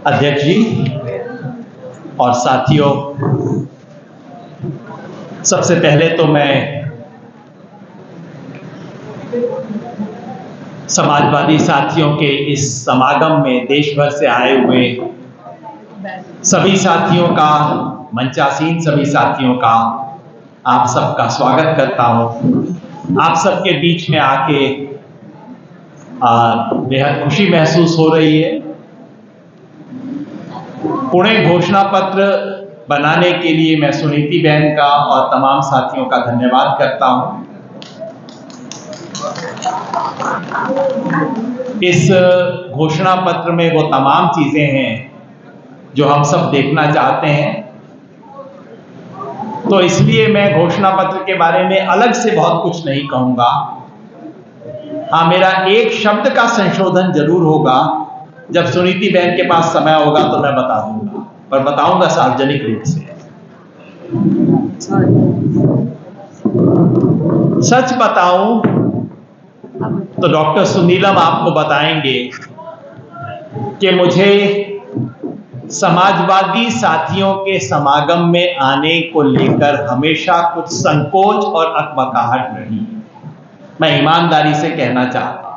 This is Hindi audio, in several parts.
अध्यक्ष जी और साथियों, सबसे पहले तो मैं समाजवादी साथियों के इस समागम में देश भर से आए हुए सभी साथियों का, मंचासीन सभी साथियों का आप सबका स्वागत करता हूं। आप सबके बीच में आके बेहद खुशी महसूस हो रही है। पुणे घोषणा पत्र बनाने के लिए मैं सुनीति बहन का और तमाम साथियों का धन्यवाद करता हूं। इस घोषणा पत्र में वो तमाम चीजें हैं जो हम सब देखना चाहते हैं, तो इसलिए मैं घोषणा पत्र के बारे में अलग से बहुत कुछ नहीं कहूंगा। हाँ, मेरा एक शब्द का संशोधन जरूर होगा। जब सुनीति बहन के पास समय होगा तो मैं बता दूंगा, पर बताऊंगा सार्वजनिक रूप से। सच बताऊं तो डॉक्टर सुनीलम आपको बताएंगे कि मुझे समाजवादी साथियों के समागम में आने को लेकर हमेशा कुछ संकोच और अकबकाहट रही। मैं ईमानदारी से कहना चाहता हूं,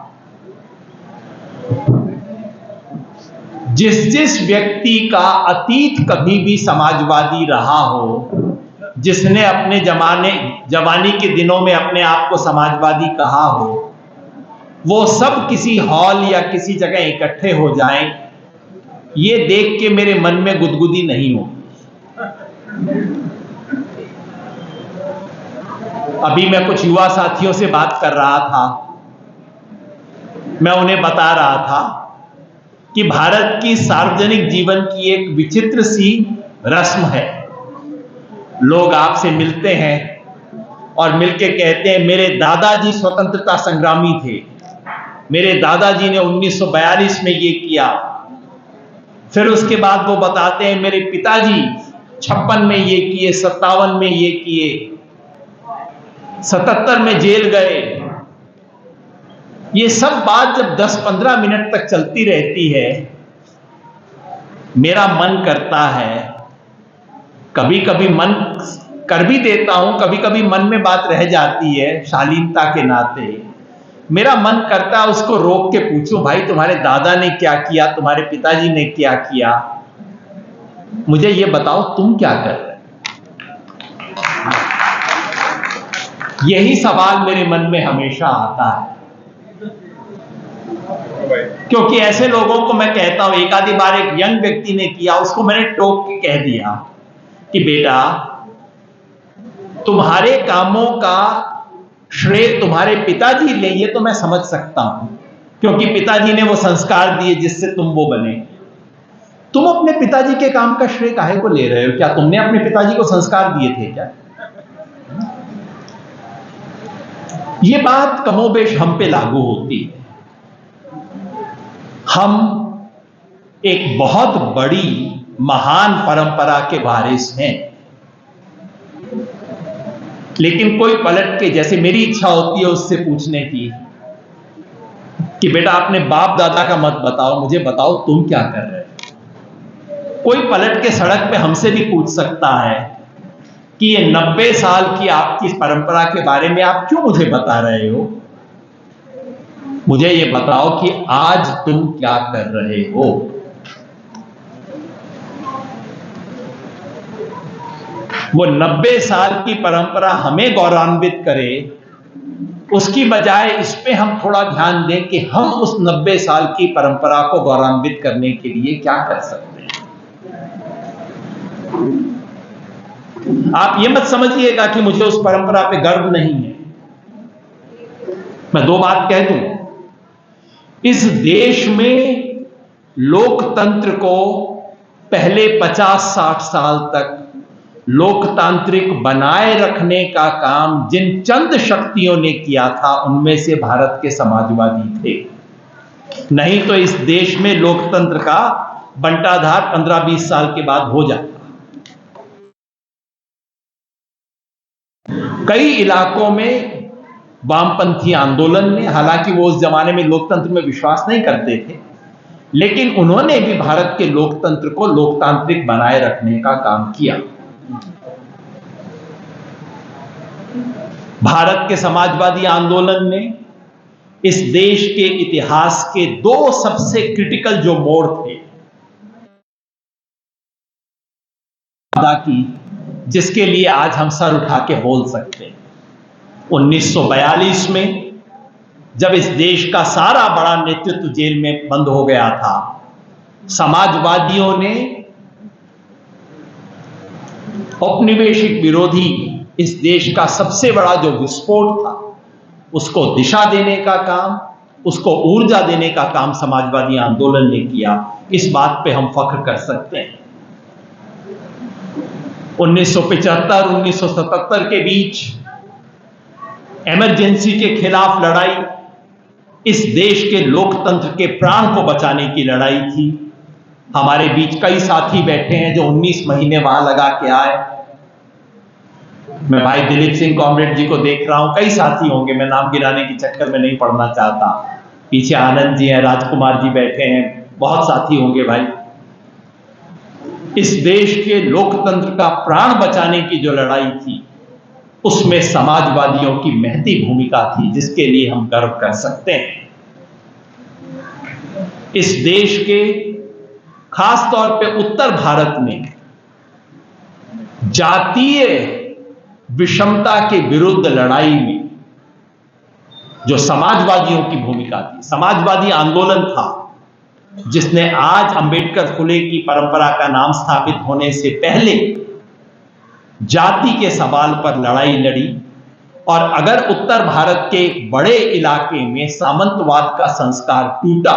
जिस व्यक्ति का अतीत कभी भी समाजवादी रहा हो, जिसने अपने जवानी के दिनों में अपने आप को समाजवादी कहा हो, वो सब किसी हॉल या किसी जगह इकट्ठे हो जाएं, ये देख के मेरे मन में गुदगुदी नहीं हो। अभी मैं कुछ युवा साथियों से बात कर रहा था। मैं उन्हें बता रहा था कि भारत की सार्वजनिक जीवन की एक विचित्र सी रस्म है। लोग आपसे मिलते हैं और मिलके कहते हैं, मेरे दादाजी स्वतंत्रता संग्रामी थे, मेरे दादाजी ने 1942 में ये किया। फिर उसके बाद वो बताते हैं, मेरे पिताजी 56 में ये किए, 57 में ये किए, 77 में जेल गए। ये सब बात जब 10-15 मिनट तक चलती रहती है, मेरा मन करता है, कभी कभी मन कर भी देता हूं, कभी कभी मन में बात रह जाती है शालीनता के नाते। मेरा मन करता है उसको रोक के पूछूं, भाई तुम्हारे दादा ने क्या किया, तुम्हारे पिताजी ने क्या किया, मुझे ये बताओ तुम क्या कर रहे हो। यही सवाल मेरे मन में हमेशा आता है, क्योंकि ऐसे लोगों को मैं कहता हूं, एक आधी बार एक यंग व्यक्ति ने किया, उसको मैंने टोक के कह दिया कि बेटा, तुम्हारे कामों का श्रेय तुम्हारे पिताजी ले, ये तो मैं समझ सकता हूं, क्योंकि पिताजी ने वो संस्कार दिए जिससे तुम वो बने। तुम अपने पिताजी के काम का श्रेय काहे को ले रहे हो? क्या तुमने अपने पिताजी को संस्कार दिए थे क्या? ये बात कमोबेश हम पे लागू होती है। हम एक बहुत बड़ी महान परंपरा के वारिस हैं, लेकिन कोई पलट के, जैसे मेरी इच्छा होती है उससे पूछने की कि बेटा अपने बाप दादा का मत बताओ, मुझे बताओ तुम क्या कर रहे हो। कोई पलट के सड़क पे हमसे भी पूछ सकता है कि ये 90 साल की आपकी परंपरा के बारे में आप क्यों मुझे बता रहे हो। मुझे ये बताओ कि आज तुम क्या कर रहे हो। वो 90 साल की परंपरा हमें गौरवान्वित करे, उसकी बजाय इस पे हम थोड़ा ध्यान दें कि हम उस 90 साल की परंपरा को गौरवान्वित करने के लिए क्या कर सकते हैं। आप ये मत समझिएगा कि मुझे उस परंपरा पे गर्व नहीं है। मैं दो बात कह दूं, इस देश में लोकतंत्र को पहले 50-60 साल तक लोकतांत्रिक बनाए रखने का काम जिन चंद शक्तियों ने किया था, उनमें से भारत के समाजवादी थे। नहीं तो इस देश में लोकतंत्र का बंटाधार 15-20 साल के बाद हो जाता। कई इलाकों में वामपंथी आंदोलन ने, हालांकि वो उस जमाने में लोकतंत्र में विश्वास नहीं करते थे, लेकिन उन्होंने भी भारत के लोकतंत्र को लोकतांत्रिक बनाए रखने का काम किया। भारत के समाजवादी आंदोलन ने इस देश के इतिहास के दो सबसे क्रिटिकल जो मोड़ थे की, जिसके लिए आज हम सर उठा के बोल सकते हैं। 1942 में जब इस देश का सारा बड़ा नेतृत्व जेल में बंद हो गया था, समाजवादियों ने औपनिवेशिक विरोधी इस देश का सबसे बड़ा जो विस्फोट था उसको दिशा देने का काम, उसको ऊर्जा देने का काम समाजवादी आंदोलन ने किया। इस बात पे हम फख्र कर सकते हैं। 1975-1977 के बीच इमरजेंसी के खिलाफ लड़ाई इस देश के लोकतंत्र के प्राण को बचाने की लड़ाई थी। हमारे बीच कई साथी बैठे हैं जो 19 महीने वहां लगा के आए। मैं भाई दिलीप सिंह कॉमरेड जी को देख रहा हूं, कई साथी होंगे, मैं नाम गिराने के चक्कर में नहीं पड़ना चाहता। पीछे आनंद जी हैं, राजकुमार जी बैठे हैं, बहुत साथी होंगे भाई। इस देश के लोकतंत्र का प्राण बचाने की जो लड़ाई थी उसमें समाजवादियों की महती भूमिका थी, जिसके लिए हम गर्व कर सकते हैं। इस देश के खास तौर पे उत्तर भारत में जातीय विषमता के विरुद्ध लड़ाई में जो समाजवादियों की भूमिका थी, समाजवादी आंदोलन था जिसने आज अंबेडकर फुले की परंपरा का नाम स्थापित होने से पहले जाति के सवाल पर लड़ाई लड़ी। और अगर उत्तर भारत के एक बड़े इलाके में सामंतवाद का संस्कार टूटा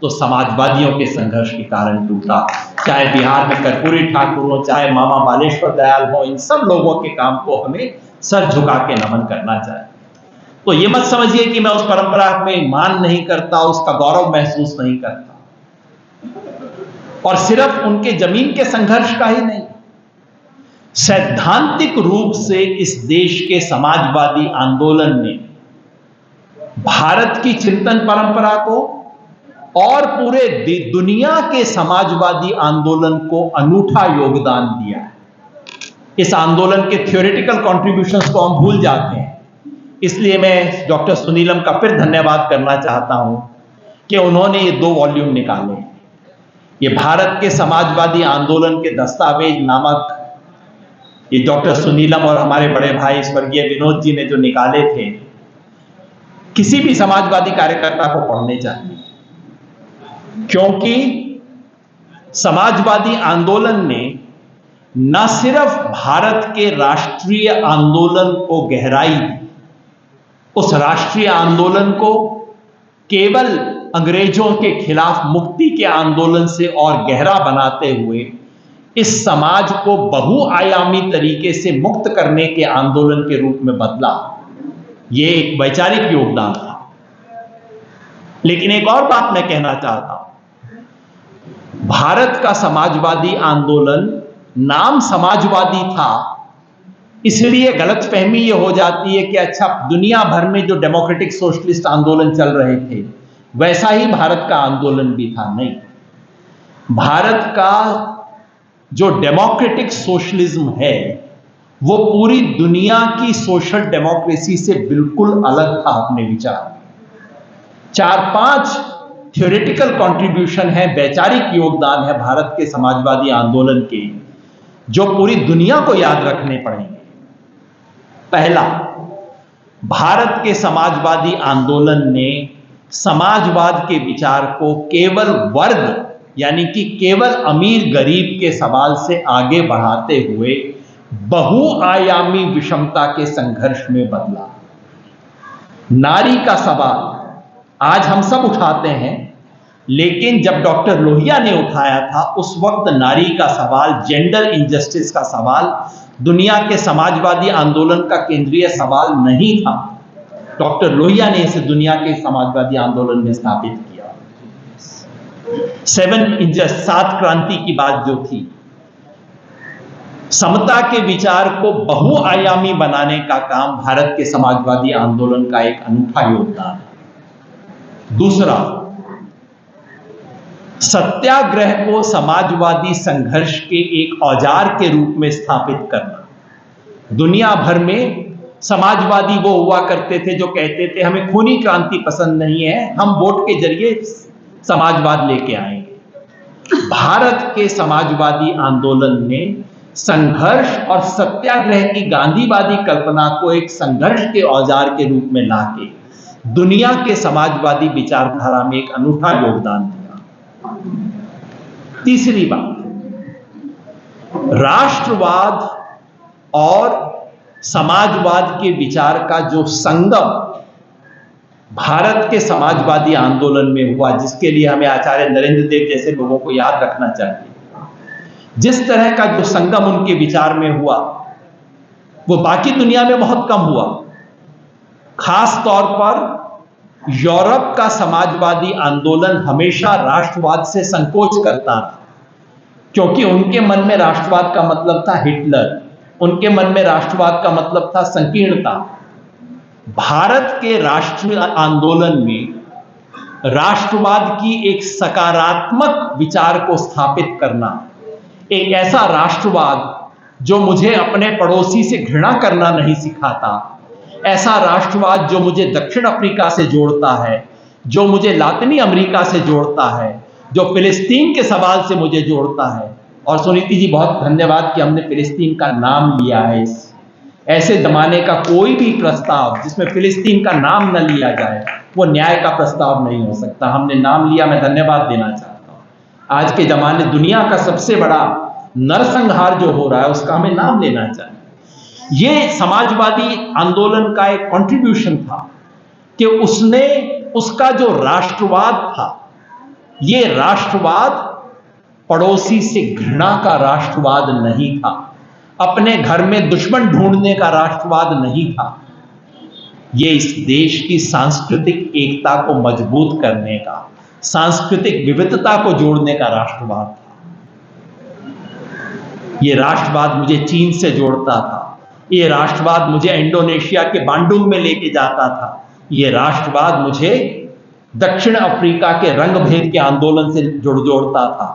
तो समाजवादियों के संघर्ष के कारण टूटा। चाहे बिहार में कर्पूरी ठाकुर हो, चाहे मामा बालेश्वर दयाल हो, इन सब लोगों के काम को हमें सर झुका के नमन करना चाहिए। तो ये मत समझिए कि मैं उस परंपरा में मान नहीं करता, उसका गौरव महसूस नहीं करता। और सिर्फ उनके जमीन के संघर्ष का ही नहीं, सैद्धांतिक रूप से इस देश के समाजवादी आंदोलन ने भारत की चिंतन परंपरा को और पूरे दुनिया के समाजवादी आंदोलन को अनूठा योगदान दिया है। इस आंदोलन के थ्योरेटिकल कॉन्ट्रीब्यूशंस को हम भूल जाते हैं, इसलिए मैं डॉक्टर सुनीलम का फिर धन्यवाद करना चाहता हूं कि उन्होंने ये 2 वॉल्यूम निकाले। ये भारत के समाजवादी आंदोलन के दस्तावेज नामक ये डॉक्टर सुनीलम और हमारे बड़े भाई स्वर्गीय विनोद जी ने जो निकाले थे, किसी भी समाजवादी कार्यकर्ता को पढ़ने चाहिए, क्योंकि समाजवादी आंदोलन ने न सिर्फ भारत के राष्ट्रीय आंदोलन को गहराई दी, उस राष्ट्रीय आंदोलन को केवल अंग्रेजों के खिलाफ मुक्ति के आंदोलन से और गहरा बनाते हुए इस समाज को बहुआयामी तरीके से मुक्त करने के आंदोलन के रूप में बदला। यह एक वैचारिक योगदान था। लेकिन एक और बात मैं कहना चाहता हूं, भारत का समाजवादी आंदोलन नाम समाजवादी था, इसलिए गलतफहमी यह हो जाती है कि अच्छा दुनिया भर में जो डेमोक्रेटिक सोशलिस्ट आंदोलन चल रहे थे वैसा ही भारत का आंदोलन भी था। नहीं, भारत का जो डेमोक्रेटिक सोशलिज्म है वो पूरी दुनिया की सोशल डेमोक्रेसी से बिल्कुल अलग था अपने विचार। 4-5 थ्योरेटिकल कंट्रीब्यूशन है, वैचारिक योगदान है भारत के समाजवादी आंदोलन के, जो पूरी दुनिया को याद रखने पड़ेंगे। पहला, भारत के समाजवादी आंदोलन ने समाजवाद के विचार को केवल वर्ग यानी कि केवल अमीर गरीब के सवाल से आगे बढ़ाते हुए बहुआयामी विषमता के संघर्ष में बदला। नारी का सवाल आज हम सब उठाते हैं, लेकिन जब डॉक्टर लोहिया ने उठाया था उस वक्त नारी का सवाल, जेंडर इंजस्टिस का सवाल दुनिया के समाजवादी आंदोलन का केंद्रीय सवाल नहीं था। डॉक्टर लोहिया ने इसे दुनिया के समाजवादी आंदोलन में स्थापित किया। 7 क्रांति की बात जो थी, समता के विचार को बहुआयामी बनाने का काम भारत के समाजवादी आंदोलन का एक अनूठा योगदान है। दूसरा, सत्याग्रह को समाजवादी संघर्ष के एक औजार के रूप में स्थापित करना। दुनिया भर में समाजवादी वो हुआ करते थे जो कहते थे हमें खूनी क्रांति पसंद नहीं है, हम वोट के जरिए समाजवाद लेके आएंगे। भारत के समाजवादी आंदोलन ने संघर्ष और सत्याग्रह की गांधीवादी कल्पना को एक संघर्ष के औजार के रूप में लाके दुनिया के समाजवादी विचारधारा में एक अनूठा योगदान दिया। तीसरी बात, राष्ट्रवाद और समाजवाद के विचार का जो संगम भारत के समाजवादी आंदोलन में हुआ, जिसके लिए हमें आचार्य नरेंद्र देव जैसे लोगों को याद रखना चाहिए। जिस तरह का जो संगम उनके विचार में हुआ वो बाकी दुनिया में बहुत कम हुआ। खास तौर पर यूरोप का समाजवादी आंदोलन हमेशा राष्ट्रवाद से संकोच करता था, क्योंकि उनके मन में राष्ट्रवाद का मतलब था हिटलर, उनके मन में राष्ट्रवाद का मतलब था संकीर्णता। भारत के राष्ट्रीय आंदोलन में राष्ट्रवाद की एक सकारात्मक विचार को स्थापित करना, एक ऐसा राष्ट्रवाद जो मुझे अपने पड़ोसी से घृणा करना नहीं सिखाता, ऐसा राष्ट्रवाद जो मुझे दक्षिण अफ्रीका से जोड़ता है, जो मुझे लातिनी अमेरिका से जोड़ता है, जो फिलिस्तीन के सवाल से मुझे जोड़ता है। और सुनीति जी बहुत धन्यवाद कि हमने फिलिस्तीन का नाम लिया है। ऐसे जमाने का कोई भी प्रस्ताव जिसमें फिलिस्तीन का नाम न लिया जाए वो न्याय का प्रस्ताव नहीं हो सकता। हमने नाम लिया, मैं धन्यवाद देना चाहता हूं। आज के जमाने दुनिया का सबसे बड़ा नरसंहार जो हो रहा है उसका हमें नाम लेना चाहिए। ये समाजवादी आंदोलन का एक कंट्रीब्यूशन था कि उसने उसका जो राष्ट्रवाद था, ये राष्ट्रवाद पड़ोसी से घृणा का राष्ट्रवाद नहीं था, अपने घर में दुश्मन ढूंढने का राष्ट्रवाद नहीं था। ये इस देश की सांस्कृतिक एकता को मजबूत करने का, सांस्कृतिक विविधता को जोड़ने का राष्ट्रवाद था। ये राष्ट्रवाद मुझे चीन से जोड़ता था, ये राष्ट्रवाद मुझे इंडोनेशिया के बांडुंग में लेके जाता था, ये राष्ट्रवाद मुझे दक्षिण अफ्रीका के रंगभेद के आंदोलन से जोड़ता था।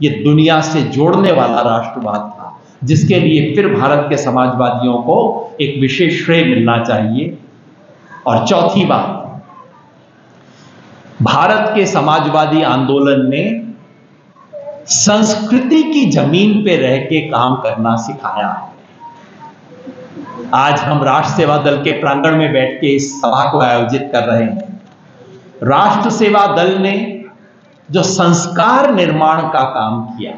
ये दुनिया से जोड़ने वाला राष्ट्रवाद था, जिसके लिए फिर भारत के समाजवादियों को एक विशेष श्रेय मिलना चाहिए। और चौथी बात, भारत के समाजवादी आंदोलन ने संस्कृति की जमीन पे रह के काम करना सिखाया। आज हम राष्ट्र सेवा दल के प्रांगण में बैठ के इस सभा को आयोजित कर रहे हैं। राष्ट्र सेवा दल ने जो संस्कार निर्माण का काम किया,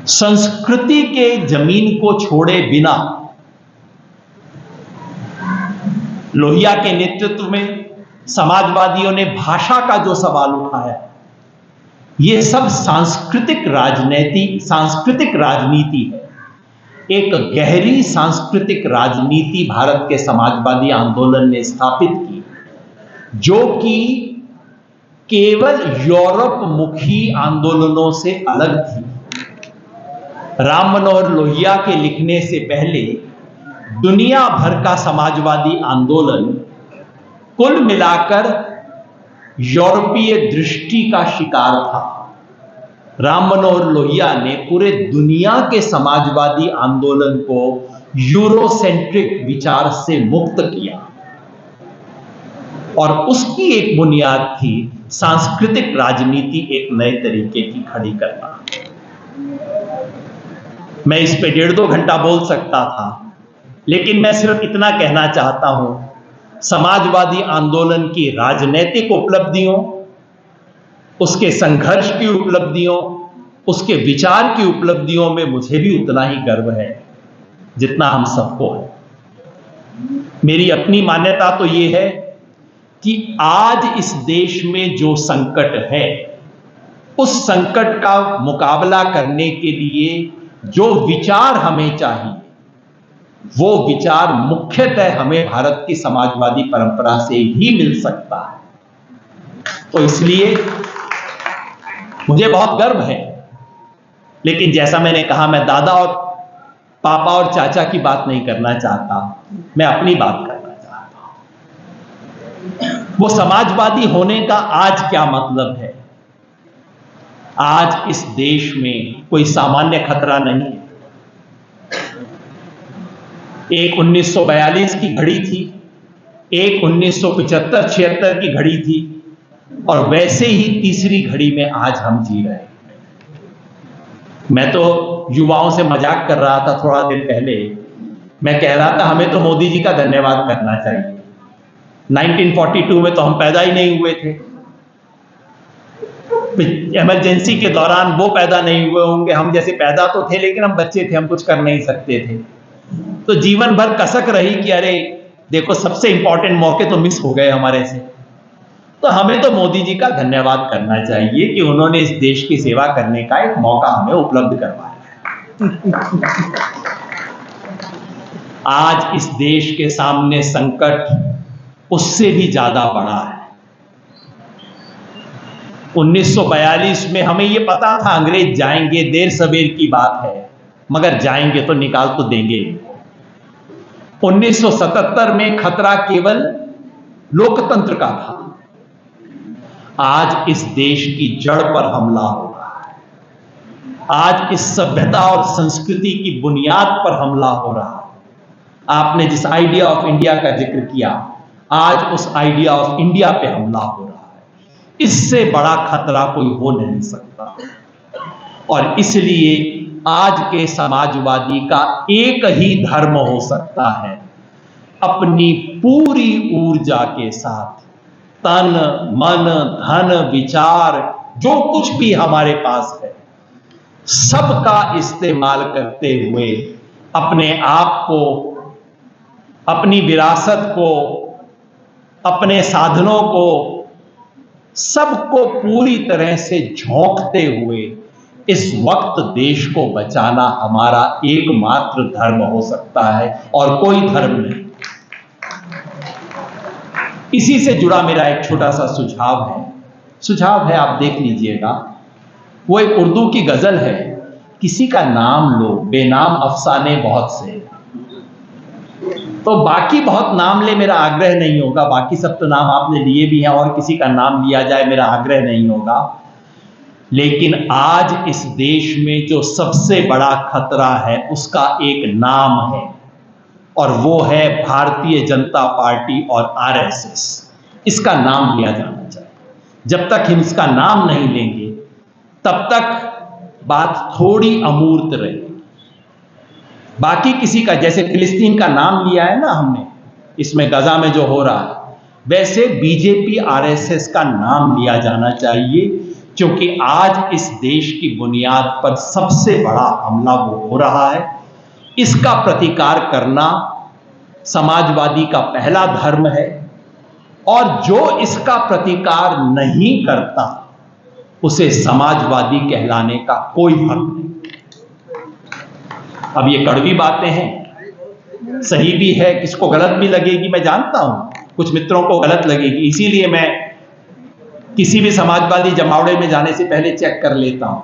संस्कृति के जमीन को छोड़े बिना, लोहिया के नेतृत्व में समाजवादियों ने भाषा का जो सवाल उठाया, ये सब सांस्कृतिक राजनीति है। एक गहरी सांस्कृतिक राजनीति भारत के समाजवादी आंदोलन ने स्थापित की, जो कि केवल यूरोप मुखी आंदोलनों से अलग थी। राम मनोहर लोहिया के लिखने से पहले दुनिया भर का समाजवादी आंदोलन कुल मिलाकर यूरोपीय दृष्टि का शिकार था। राम मनोहर लोहिया ने पूरे दुनिया के समाजवादी आंदोलन को यूरोसेंट्रिक विचार से मुक्त किया, और उसकी एक बुनियाद थी सांस्कृतिक राजनीति एक नए तरीके की खड़ी करना। मैं इस पे 1.5-2 घंटा बोल सकता था, लेकिन मैं सिर्फ इतना कहना चाहता हूं, समाजवादी आंदोलन की राजनैतिक उपलब्धियों, उसके संघर्ष की उपलब्धियों, उसके विचार की उपलब्धियों में मुझे भी उतना ही गर्व है जितना हम सबको है। मेरी अपनी मान्यता तो ये है कि आज इस देश में जो संकट है, उस संकट का मुकाबला करने के लिए जो विचार हमें चाहिए, वो विचार मुख्यतः हमें भारत की समाजवादी परंपरा से ही मिल सकता है। तो इसलिए मुझे बहुत गर्व है। लेकिन जैसा मैंने कहा, मैं दादा और पापा और चाचा की बात नहीं करना चाहता, मैं अपनी बात करना चाहता हूं। वो समाजवादी होने का आज क्या मतलब है, आज इस देश में कोई सामान्य खतरा नहीं है। एक 1942 की घड़ी थी, एक 1975-76 की घड़ी थी, और वैसे ही तीसरी घड़ी में आज हम जी रहे हैं। मैं तो युवाओं से मजाक कर रहा था थोड़ा दिन पहले। मैं कह रहा था हमें तो मोदी जी का धन्यवाद करना चाहिए। 1942 में तो हम पैदा ही नहीं हुए थे। इमरजेंसी के दौरान वो पैदा नहीं हुए होंगे, हम जैसे पैदा तो थे लेकिन हम बच्चे थे, हम कुछ कर नहीं सकते थे। तो जीवन भर कसक रही कि अरे देखो सबसे इंपॉर्टेंट मौके तो मिस हो गए हमारे से। तो हमें तो मोदी जी का धन्यवाद करना चाहिए कि उन्होंने इस देश की सेवा करने का एक मौका हमें उपलब्ध करवाया। आज इस देश के सामने संकट उससे भी ज्यादा बड़ा है। 1942 में हमें यह पता था अंग्रेज जाएंगे, देर सवेर की बात है, मगर जाएंगे तो निकाल तो देंगे। 1977 में खतरा केवल लोकतंत्र का था। आज इस देश की जड़ पर हमला हो रहा है। आज इस सभ्यता और संस्कृति की बुनियाद पर हमला हो रहा है। आपने जिस आइडिया ऑफ इंडिया का जिक्र किया, आज उस आइडिया ऑफ इंडिया पे हमला हो रहा है। इससे बड़ा खतरा कोई हो नहीं सकता। और इसलिए आज के समाजवादी का एक ही धर्म हो सकता है, अपनी पूरी ऊर्जा के साथ तन मन धन विचार जो कुछ भी हमारे पास है सबका इस्तेमाल करते हुए अपने आप को, अपनी विरासत को, अपने साधनों को, सबको पूरी तरह से झोंकते हुए इस वक्त देश को बचाना हमारा एकमात्र धर्म हो सकता है और कोई धर्म नहीं। इसी से जुड़ा मेरा एक छोटा सा सुझाव है, आप देख लीजिएगा। वो एक उर्दू की गजल है, किसी का नाम लो बेनाम अफसाने बहुत से। तो बाकी बहुत नाम ले, मेरा आग्रह नहीं होगा। बाकी सब तो नाम आपने लिए भी हैं और किसी का नाम लिया जाए मेरा आग्रह नहीं होगा। लेकिन आज इस देश में जो सबसे बड़ा खतरा है उसका एक नाम है, और वो है भारतीय जनता पार्टी और आरएसएस। इसका नाम लिया जाना चाहिए। जब तक हम इसका नाम नहीं लेंगे तब तक बात थोड़ी अमूर्त रहेगी। बाकी किसी का, जैसे फिलिस्तीन का नाम लिया है ना हमने, इसमें गजा में जो हो रहा है, वैसे बीजेपी आरएसएस का नाम लिया जाना चाहिए, क्योंकि आज इस देश की बुनियाद पर सबसे बड़ा हमला वो हो रहा है। इसका प्रतिकार करना समाजवादी का पहला धर्म है, और जो इसका प्रतिकार नहीं करता उसे समाजवादी कहलाने का कोई हक नहीं। अब ये कड़वी बातें हैं, सही भी है, किसको गलत भी लगेगी, मैं जानता हूं कुछ मित्रों को गलत लगेगी। इसीलिए मैं किसी भी समाजवादी जमावड़े में जाने से पहले चेक कर लेता हूं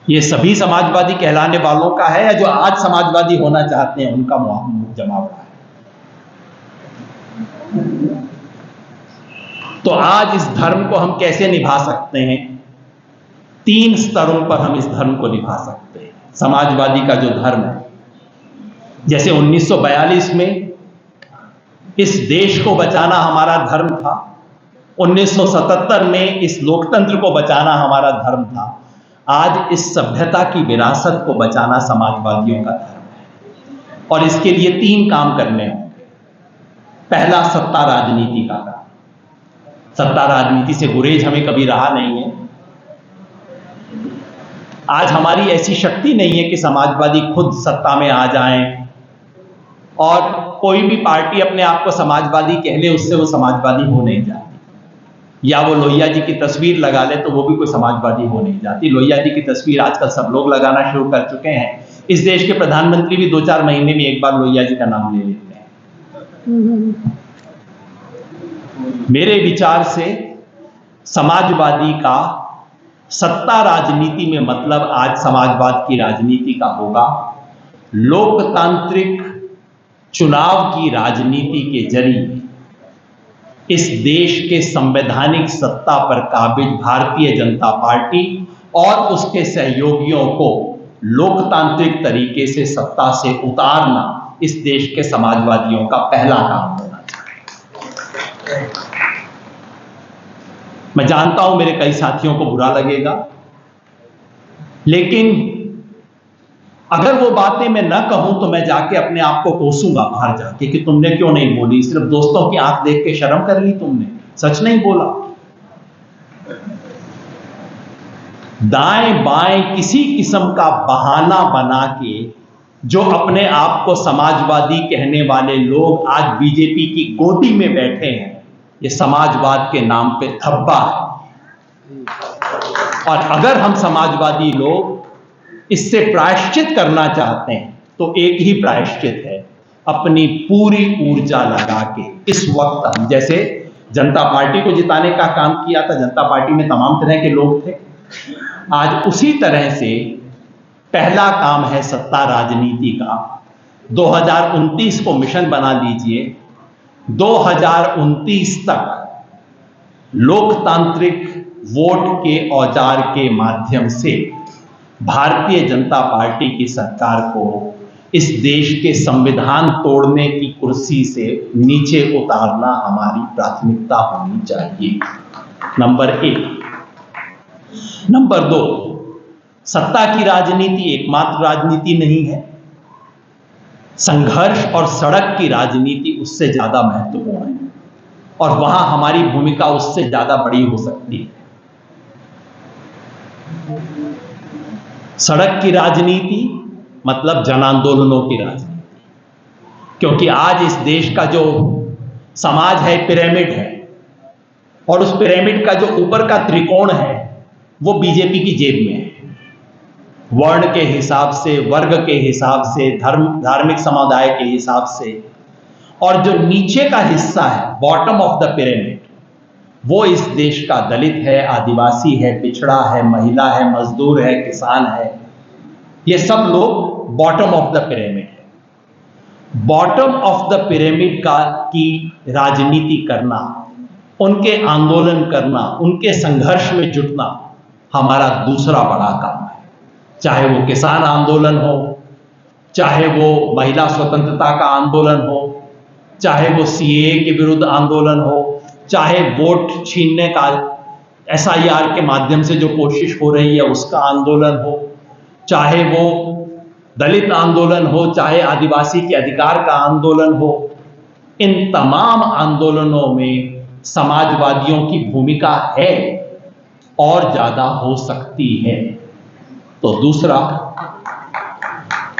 ये सभी समाजवादी कहलाने वालों का है या जो आज समाजवादी होना चाहते हैं उनका जमावड़ा है। तो आज इस धर्म को हम कैसे निभा सकते हैं? 3 स्तरों पर हम इस धर्म को निभा सकते हैं। समाजवादी का जो धर्म है, जैसे 1942 में इस देश को बचाना हमारा धर्म था, 1977 में इस लोकतंत्र को बचाना हमारा धर्म था, आज इस सभ्यता की विरासत को बचाना समाजवादियों का धर्म है। और इसके लिए 3 काम करने होंगे। पहला, सत्ता राजनीति का काम। सत्ता राजनीति से गुरेज हमें कभी रहा नहीं है। आज हमारी ऐसी शक्ति नहीं है कि समाजवादी खुद सत्ता में आ जाएं, और कोई भी पार्टी अपने आप को समाजवादी कह ले उससे वो समाजवादी हो नहीं जाती। या वो लोहिया जी की तस्वीर लगा ले तो वो भी कोई समाजवादी हो नहीं जाती। लोहिया जी की तस्वीर आजकल सब लोग लगाना शुरू कर चुके हैं। इस देश के प्रधानमंत्री भी 2-4 महीने में एक बार लोहिया जी का नाम ले लेते हैं। मेरे विचार से समाजवादी का सत्ता राजनीति में मतलब आज समाजवाद की राजनीति का होगा लोकतांत्रिक चुनाव की राजनीति के जरिए इस देश के संवैधानिक सत्ता पर काबिज भारतीय जनता पार्टी और उसके सहयोगियों को लोकतांत्रिक तरीके से सत्ता से उतारना इस देश के समाजवादियों का पहला काम होना चाहिए। मैं जानता हूं मेरे कई साथियों को बुरा लगेगा, लेकिन अगर वो बातें मैं ना कहूं तो मैं जाके अपने आप को कोसूंगा बाहर जाके कि तुमने क्यों नहीं बोली, सिर्फ दोस्तों की आंख देख के शर्म कर ली, तुमने सच नहीं बोला। दाएं बाएं किसी किस्म का बहाना बना के जो अपने आप को समाजवादी कहने वाले लोग आज बीजेपी की गोदी में बैठे हैं, ये समाजवाद के नाम पे धब्बा है। और अगर हम समाजवादी लोग इससे प्रायश्चित करना चाहते हैं तो एक ही प्रायश्चित है, अपनी पूरी ऊर्जा लगा के इस वक्त हम जैसे जनता पार्टी को जिताने का काम किया था, जनता पार्टी में तमाम तरह के लोग थे, आज उसी तरह से पहला काम है सत्ता राजनीति का। 2029 को मिशन बना लीजिए, 2029 तक लोकतांत्रिक वोट के औजार के माध्यम से भारतीय जनता पार्टी की सरकार को इस देश के संविधान तोड़ने की कुर्सी से नीचे उतारना हमारी प्राथमिकता होनी चाहिए, नंबर 1। नंबर 2, सत्ता की राजनीति एकमात्र राजनीति नहीं है, संघर्ष और सड़क की राजनीति उससे ज्यादा महत्वपूर्ण है और वहां हमारी भूमिका उससे ज्यादा बड़ी हो सकती है। सड़क की राजनीति मतलब जन आंदोलनों की राजनीति, क्योंकि आज इस देश का जो समाज है पिरामिड है और उस पिरामिड का जो ऊपर का त्रिकोण है वो बीजेपी की जेब में है। वर्ण के हिसाब से, वर्ग के हिसाब से, धार्मिक समुदाय के हिसाब से, और जो नीचे का हिस्सा है बॉटम ऑफ द पिरामिड, वो इस देश का दलित है, आदिवासी है, पिछड़ा है, महिला है, मजदूर है, किसान है, ये सब लोग बॉटम ऑफ द पिरामिड है। बॉटम ऑफ द पिरामिड की राजनीति करना, उनके आंदोलन करना, उनके संघर्ष में जुटना हमारा दूसरा बड़ा काम है। चाहे वो किसान आंदोलन हो, चाहे वो महिला स्वतंत्रता का आंदोलन हो, चाहे वो सीएए के विरुद्ध आंदोलन हो, चाहे वोट छीनने का एसआईआर के माध्यम से जो कोशिश हो रही है उसका आंदोलन हो, चाहे वो दलित आंदोलन हो, चाहे आदिवासी के अधिकार का आंदोलन हो, इन तमाम आंदोलनों में समाजवादियों की भूमिका है और ज्यादा हो सकती है। तो दूसरा,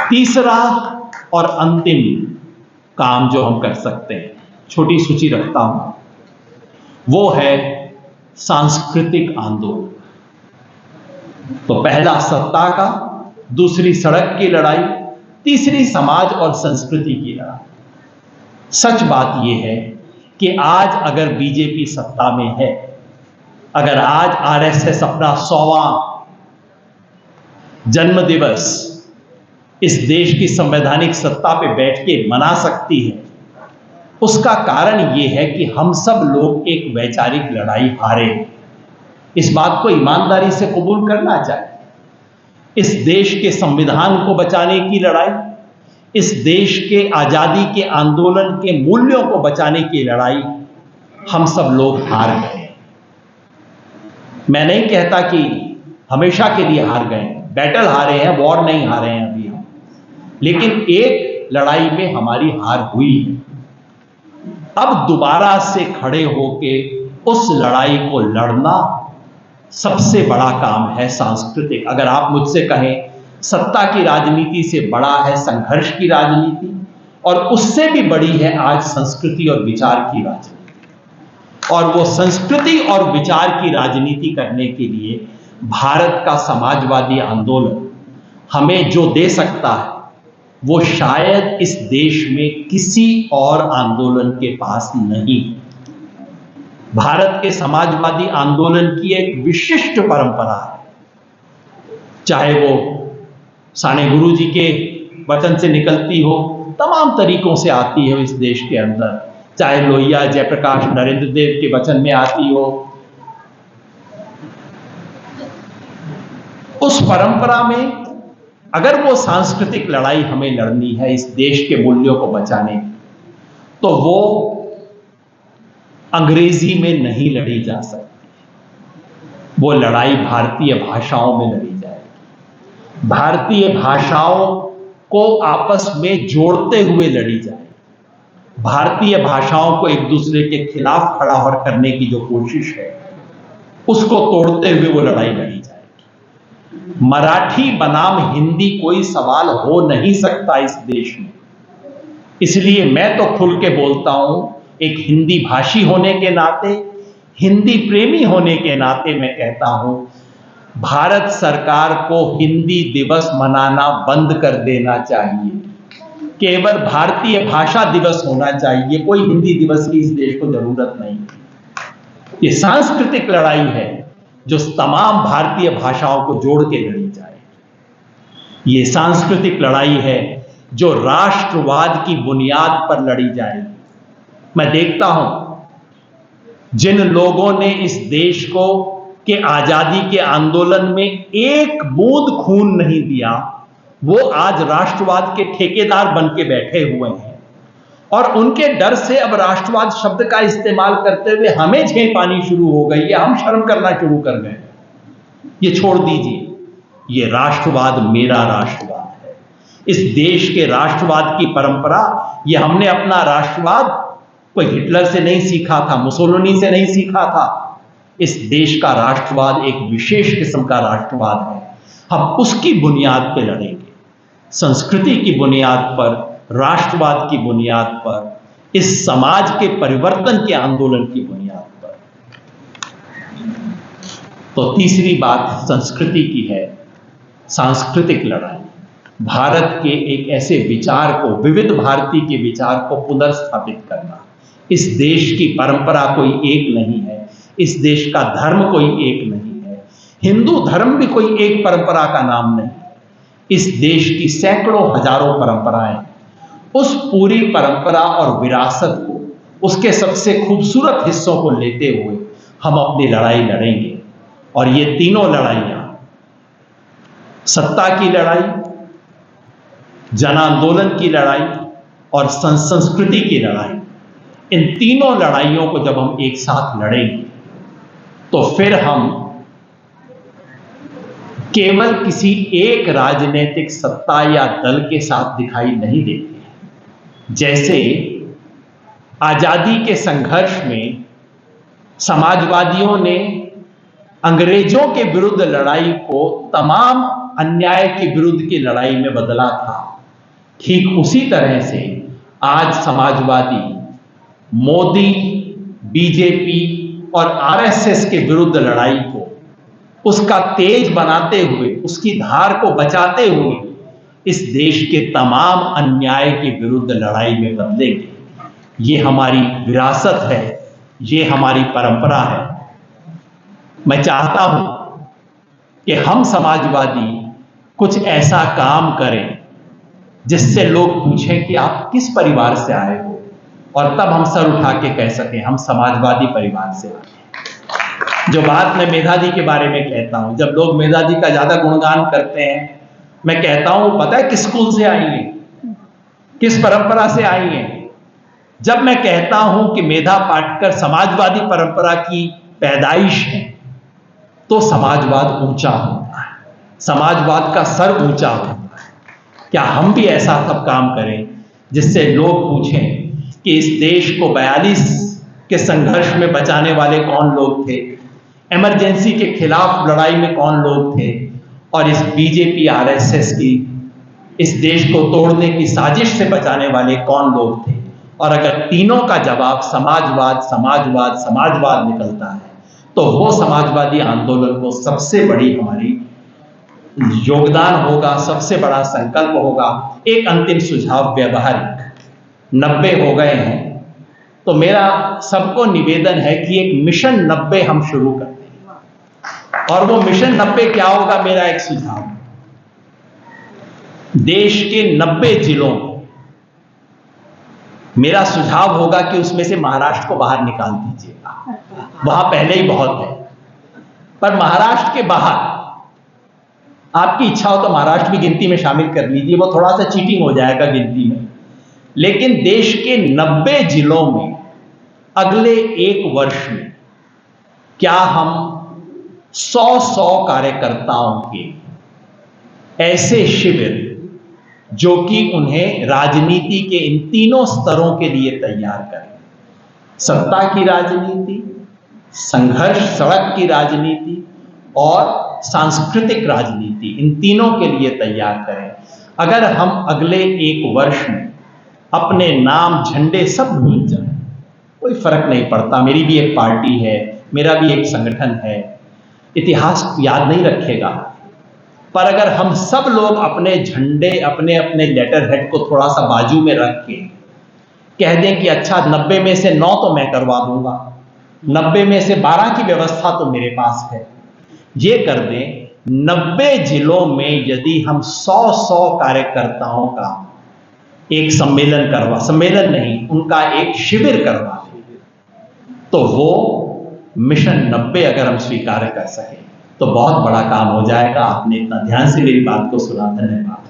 तीसरा और अंतिम काम जो हम कर सकते हैं, छोटी सूची रखता हूं, वो है सांस्कृतिक आंदोलन। तो पहला सत्ता का, दूसरी सड़क की लड़ाई, तीसरी समाज और संस्कृति की लड़ाई। सच बात यह है कि आज अगर बीजेपी सत्ता में है, अगर आज आरएसएस अपना 100वां जन्म दिवस इस देश की संवैधानिक सत्ता पे बैठ के मना सकती है, उसका कारण यह है कि हम सब लोग एक वैचारिक लड़ाई हारे। इस बात को ईमानदारी से कबूल करना चाहिए। इस देश के संविधान को बचाने की लड़ाई, इस देश के आजादी के आंदोलन के मूल्यों को बचाने की लड़ाई हम सब लोग हार गए। मैं नहीं कहता कि हमेशा के लिए हार गए, बैटल हारे हैं, वॉर नहीं हारे हैं अभी हम, लेकिन एक लड़ाई में हमारी हार हुई है। अब दोबारा से खड़े होके उस लड़ाई को लड़ना सबसे बड़ा काम है सांस्कृतिक। अगर आप मुझसे कहें सत्ता की राजनीति से बड़ा है संघर्ष की राजनीति, और उससे भी बड़ी है आज संस्कृति और विचार की राजनीति। और वो संस्कृति और विचार की राजनीति करने के लिए भारत का समाजवादी आंदोलन हमें जो दे सकता है वो शायद इस देश में किसी और आंदोलन के पास नहीं। भारत के समाजवादी आंदोलन की एक विशिष्ट परंपरा है, चाहे वो साने गुरु जी के वचन से निकलती हो, तमाम तरीकों से आती है इस देश के अंदर, चाहे लोहिया जयप्रकाश नरेंद्र देव के वचन में आती हो, उस परंपरा में अगर वो सांस्कृतिक लड़ाई हमें लड़नी है इस देश के मूल्यों को बचाने की, तो वो अंग्रेजी में नहीं लड़ी जा सकती। वो लड़ाई भारतीय भाषाओं में लड़ी जाएगी, भारतीय भाषाओं को आपस में जोड़ते हुए लड़ी जाएगी। भारतीय भाषाओं को एक दूसरे के खिलाफ खड़ा और करने की जो कोशिश है उसको तोड़ते हुए वो लड़ाई लड़ी जाएगी। मराठी बनाम हिंदी कोई सवाल हो नहीं सकता इस देश में। इसलिए मैं तो खुल के बोलता हूं, एक हिंदी भाषी होने के नाते, हिंदी प्रेमी होने के नाते मैं कहता हूं, भारत सरकार को हिंदी दिवस मनाना बंद कर देना चाहिए। केवल भारतीय भाषा दिवस होना चाहिए, कोई हिंदी दिवस की इस देश को जरूरत नहीं। ये सांस्कृतिक लड़ाई है जो तमाम भारतीय भाषाओं को जोड़ के लड़ी जाएगी। ये सांस्कृतिक लड़ाई है जो राष्ट्रवाद की बुनियाद पर लड़ी जाएगी। मैं देखता हूं जिन लोगों ने इस देश को के आजादी के आंदोलन में एक बूंद खून नहीं दिया, वो आज राष्ट्रवाद के ठेकेदार बन के बैठे हुए हैं और उनके डर से अब राष्ट्रवाद शब्द का इस्तेमाल करते हुए हमें झेल पानी शुरू हो गई है, हम शर्म करना शुरू कर गए। ये छोड़ दीजिए, ये राष्ट्रवाद मेरा राष्ट्रवाद है। इस देश के राष्ट्रवाद की परंपरा, ये हमने अपना राष्ट्रवाद कोई हिटलर से नहीं सीखा था, मुसोलिनी से नहीं सीखा था। इस देश का राष्ट्रवाद एक विशेष किस्म का राष्ट्रवाद है। हम उसकी बुनियाद पर लड़ेंगे, संस्कृति की बुनियाद पर, राष्ट्रवाद की बुनियाद पर, इस समाज के परिवर्तन के आंदोलन की बुनियाद पर। तो तीसरी बात संस्कृति की है, सांस्कृतिक लड़ाई। भारत के एक ऐसे विचार को, विविध भारती के विचार को पुनर्स्थापित करना। इस देश की परंपरा कोई एक नहीं है, इस देश का धर्म कोई एक नहीं है, हिंदू धर्म भी कोई एक परंपरा का नाम नहीं। इस देश की सैकड़ों हजारों परंपराएं, उस पूरी परंपरा और विरासत को, उसके सबसे खूबसूरत हिस्सों को लेते हुए हम अपनी लड़ाई लड़ेंगे। और ये तीनों लड़ाइयां, सत्ता की लड़ाई, जन आंदोलन की लड़ाई और संस्कृति की लड़ाई, इन तीनों लड़ाइयों को जब हम एक साथ लड़ेंगे तो फिर हम केवल किसी एक राजनीतिक सत्ता या दल के साथ दिखाई नहीं देते। जैसे आजादी के संघर्ष में समाजवादियों ने अंग्रेजों के विरुद्ध लड़ाई को तमाम अन्याय के विरुद्ध की लड़ाई में बदला था, ठीक उसी तरह से आज समाजवादी मोदी, बीजेपी और आरएसएस के विरुद्ध लड़ाई को उसका तेज बनाते हुए, उसकी धार को बचाते हुए इस देश के तमाम अन्याय के विरुद्ध लड़ाई में बदलेंगे। ये हमारी विरासत है, ये हमारी परंपरा है। मैं चाहता हूं कि हम समाजवादी कुछ ऐसा काम करें जिससे लोग पूछें कि आप किस परिवार से आए हो, और तब हम सर उठा के कह सकें हम समाजवादी परिवार से आए हैं। जो बात मैं मेधा जी के बारे में कहता हूं, जब लोग मेधा जी का ज्यादा गुणगान करते हैं, मैं कहता हूं पता है किस स्कूल से आई हैं, किस परंपरा से आई हैं। जब मैं कहता हूं कि मेधा पाटकर समाजवादी परंपरा की पैदाइश है, तो समाजवाद ऊंचा होता है, समाजवाद का सर ऊंचा होता है। क्या हम भी ऐसा सब काम करें जिससे लोग पूछें कि इस देश को 42 के संघर्ष में बचाने वाले कौन लोग थे, इमरजेंसी के खिलाफ लड़ाई में कौन लोग थे, और इस बीजेपी आरएसएस की इस देश को तोड़ने की साजिश से बचाने वाले कौन लोग थे। और अगर तीनों का जवाब समाजवाद समाजवाद समाजवाद निकलता है, तो वो समाजवादी आंदोलन को सबसे बड़ी हमारी योगदान होगा, सबसे बड़ा संकल्प होगा। एक अंतिम सुझाव व्यवहारिक, 90 हो गए हैं, तो मेरा सबको निवेदन है कि एक मिशन 90 हम शुरू करते हैं। और वो मिशन 90 क्या होगा? मेरा एक सुझाव, देश के 90 जिलों, मेरा सुझाव होगा कि उसमें से महाराष्ट्र को बाहर निकाल दीजिएगा। वहां पहले ही बहुत है, पर महाराष्ट्र के बाहर आपकी इच्छा हो तो महाराष्ट्र भी गिनती में शामिल कर लीजिए, वो थोड़ा सा चीटिंग हो जाएगा गिनती में। लेकिन देश के 90 जिलों में अगले 1 वर्ष में क्या हम 100 कार्यकर्ताओं के ऐसे शिविर जो कि उन्हें राजनीति के इन तीनों स्तरों के लिए तैयार करें, सत्ता की राजनीति, संघर्ष सड़क की राजनीति और सांस्कृतिक राजनीति, इन तीनों के लिए तैयार करें। अगर हम अगले 1 वर्ष में अपने नाम झंडे सब भूल जाए, कोई फर्क नहीं पड़ता, मेरी भी एक पार्टी है, मेरा भी एक संगठन है, इतिहास याद नहीं रखेगा, पर अगर हम सब लोग अपने झंडे, अपने अपने लेटर हेड को थोड़ा सा बाजू में रख के कह दें कि अच्छा 90 में से 9 तो मैं करवा दूंगा, 90 में से 12 की व्यवस्था तो मेरे पास है, ये कर दें। 90 जिलों में यदि हम 100 कार्यकर्ताओं का एक सम्मेलन नहीं, उनका एक शिविर करवा दें, तो वो मिशन 90 अगर हम स्वीकार कर सके तो बहुत बड़ा काम हो जाएगा। आपने इतना ध्यान से मेरी बात को सुना, धन्यवाद।